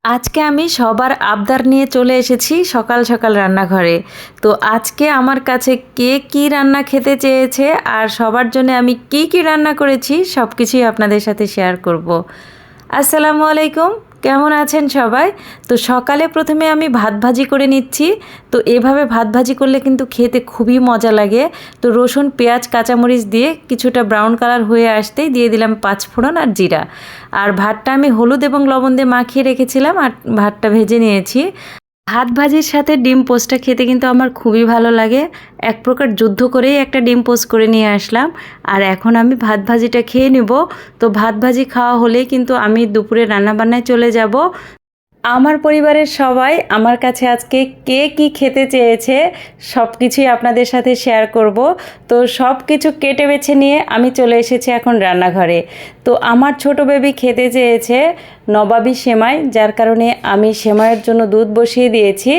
আজকে আমি সবার আবদার নিয়ে চলে এসেছি সকাল সকাল রান্নাঘরে। তো আজকে আমার কাছে কে কী রান্না খেতে চেয়েছে আর সবার জন্য আমি কি কি রান্না করেছি সব কিছুই আপনাদের সাথে শেয়ার করব। আসসালামু আলাইকুম, কেমন আছেন সবাই? তো সকালে প্রথমে আমি ভাত ভাজি করে নিচ্ছি। তো এভাবে ভাত ভাজি করলে কিন্তু খেতে খুবই মজা লাগে। তো রসুন, পেঁয়াজ, কাঁচামরিচ দিয়ে কিছুটা ব্রাউন কালার হয়ে আসতেই দিয়ে দিলাম পাঁচফোড়ন আর জিরা। আর ভাতটা আমি হলুদ এবং লবণ দিয়ে মাখিয়ে রেখেছিলাম আর ভাতটা ভেজে নিয়েছি। ভাত ভাজির সাথে ডিম পোস্টটা খেতে কিন্তু আমার খুবই ভালো লাগে। এক প্রকার যুদ্ধ করেই একটা ডিম পোস্ট করে নিয়ে আসলাম। আর এখন আমি ভাত ভাজিটা খেয়ে নেব। তো ভাত ভাজি খাওয়া হলেই কিন্তু আমি দুপুরে রান্নাবান্নায় চলে যাব। আমার পরিবারের সবাই আমার কাছে আজকে কে কী খেতে চেয়েছে সব কিছুই আপনাদের সাথে শেয়ার করব। তো সব কিছু কেটে বেছে নিয়ে আমি চলে এসেছি এখন রান্নাঘরে। তো আমার ছোট বেবি খেতে চেয়েছে নবাবী সেমাই, যার কারণে আমি সেমাইয়ের জন্য দুধ বসিয়ে দিয়েছি।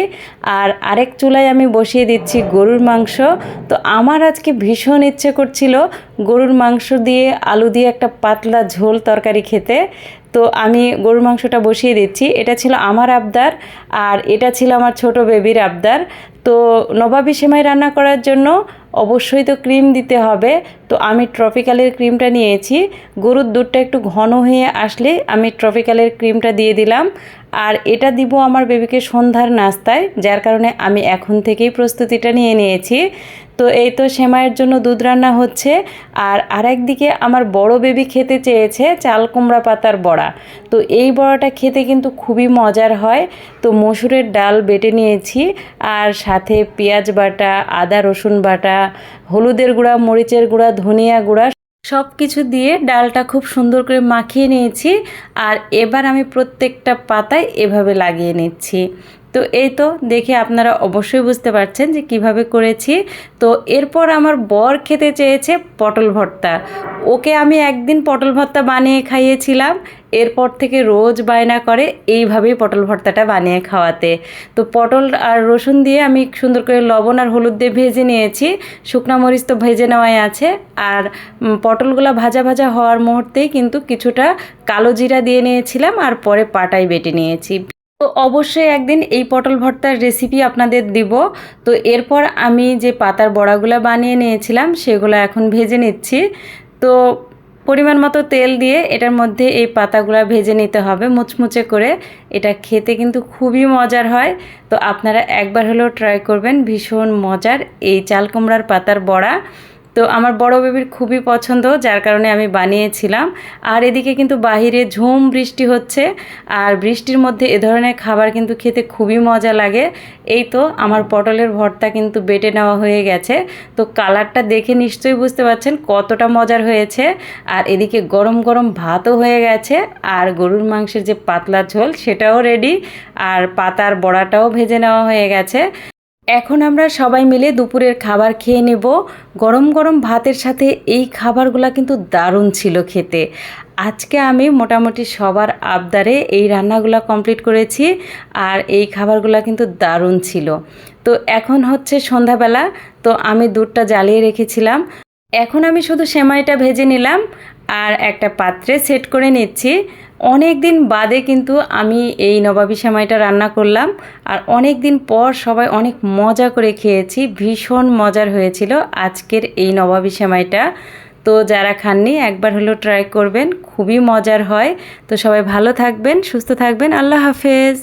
আর আরেক চুলায় আমি বসিয়ে দিচ্ছি গরুর মাংস। তো আমার আজকে ভীষণ ইচ্ছে করছিল গরুর মাংস দিয়ে আলু দিয়ে একটা পাতলা ঝোল তরকারি খেতে। তো আমি গরুর মাংসটা বসিয়ে দিচ্ছি। এটা ছিল আমার আবদার আর এটা ছিল আমার ছোট বেবির আবদার। তো নবাবী সেমাই রান্না করার জন্য অবশ্যই তো ক্রিম দিতে হবে। তো আমি ট্রপিক্যালের ক্রিমটা নিয়েছি। গরুর দুধটা একটু ঘন হয়ে আসলে আমি ট্রপিক্যালের ক্রিমটা দিয়ে দিলাম। আর এটা দিব আমার বেবিকে সন্ধ্যার নাস্তায়, যার কারণে আমি এখন থেকেই প্রস্তুতিটা নিয়ে নিয়েছি। তো এই তো সেমাইয়ের জন্য দুধ রান্না হচ্ছে। আর আরেকদিকে আমার বড় বেবি খেতে চেয়েছে চাল কুমড়া পাতার বড়া। তো এই বড়াটা খেতে কিন্তু খুবই মজার হয়। তো মসুরের ডাল বেটে নিয়েছি আর সাথে পেঁয়াজ বাটা, আদা রসুন বাটা, হলুদের গুঁড়া, মরিচের গুঁড়া, ধনিয়া গুঁড়া সব কিছু দিয়ে ডালটা খুব সুন্দর করে মাখিয়ে নিয়েছি। আর এবার আমি প্রত্যেকটা পাতায় এভাবে লাগিয়ে নিচ্ছি। তো এই তো দেখে আপনারা অবশ্যই বুঝতে পারছেন যে কিভাবে করেছি। তো এরপর আমার বর খেতে চেয়েছে পটল ভর্তা। ওকে আমি একদিন পটল ভর্তা বানিয়ে খাইয়েছিলাম, এরপর থেকে রোজ বায়না করে এইভাবেই পটল ভর্তাটা বানিয়ে খাওয়াতে। তো পটল আর রসুন দিয়ে আমি সুন্দর করে লবণ আর হলুদ দিয়ে ভেজে নিয়েছি। শুকনো মরিচ তো ভেজে নেওয়াই আছে। আর পটলগুলো ভাজা ভাজা হওয়ার মুহূর্তেই কিন্তু কিছুটা কালো জিরা দিয়ে নিয়েছিলাম আর পরে পাটায় বেটে নিয়েছি। তো অবশ্যই একদিন এই পটল ভর্তার রেসিপি আপনাদের দিব। তো এরপর আমি যে পাতার বড়াগুলো বানিয়ে নিয়েছিলাম সেগুলো এখন ভেজে নিচ্ছি। তো পরিমাণ মতো তেল দিয়ে এটার মধ্যে এই পাতাগুলো ভেজে নিতে হবে মুচমুচে করে। এটা খেতে কিন্তু খুবই মজার হয়। তো আপনারা একবার হলেও ট্রাই করবেন, ভীষণ মজার এই চাল কুমড়ার পাতার বড়া। তো আমার বড় বেবির খুবই পছন্দ, যার কারণে আমি বানিয়েছিলাম। আর এদিকে কিন্তু বাহিরে ঝুম বৃষ্টি হচ্ছে। আর বৃষ্টির মধ্যে এ ধরনের খাবার কিন্তু খেতে খুবই মজা লাগে। এই তো আমার পটলের ভর্তা কিন্তু বেটে নেওয়া হয়ে গেছে। তো কালারটা দেখে নিশ্চয়ই বুঝতে পারছেন কতটা মজার হয়েছে। আর এদিকে গরম গরম ভাতও হয়ে গেছে আর গরুর মাংসের যে পাতলা ঝোল সেটাও রেডি। আর পাতার বড়াটাও ভেজে নেওয়া হয়ে গেছে। এখন আমরা সবাই মিলে দুপুরের খাবার খেয়ে নেব। গরম গরম ভাতের সাথে এই খাবারগুলো কিন্তু দারুণ ছিল খেতে। আজকে আমি মোটামুটি সবার আবদারে এই রান্নাগুলো কমপ্লিট করেছি আর এই খাবারগুলো কিন্তু দারুণ ছিল। তো এখন হচ্ছে সন্ধ্যাবেলা। তো আমি দুধটা জ্বালিয়ে রেখেছিলাম। এখন আমি শুধু সেমাইটা ভেজে নিলাম আর একটা পাত্রে সেট করে নিচ্ছি। অনেক দিন বাদে কিন্তু আমি এই নবাবী সেমাইটা রান্না করলাম আর অনেক দিন পর সবাই অনেক মজা করে খেয়েছি। ভীষণ মজার হয়েছিল আজকের এই নবাবী সেমাইটা। তো যারা খাননি একবার হলেও ট্রাই করবেন, খুবই মজার হয়। তো সবাই ভালো থাকবেন, সুস্থ থাকবেন। আল্লাহ হাফেজ।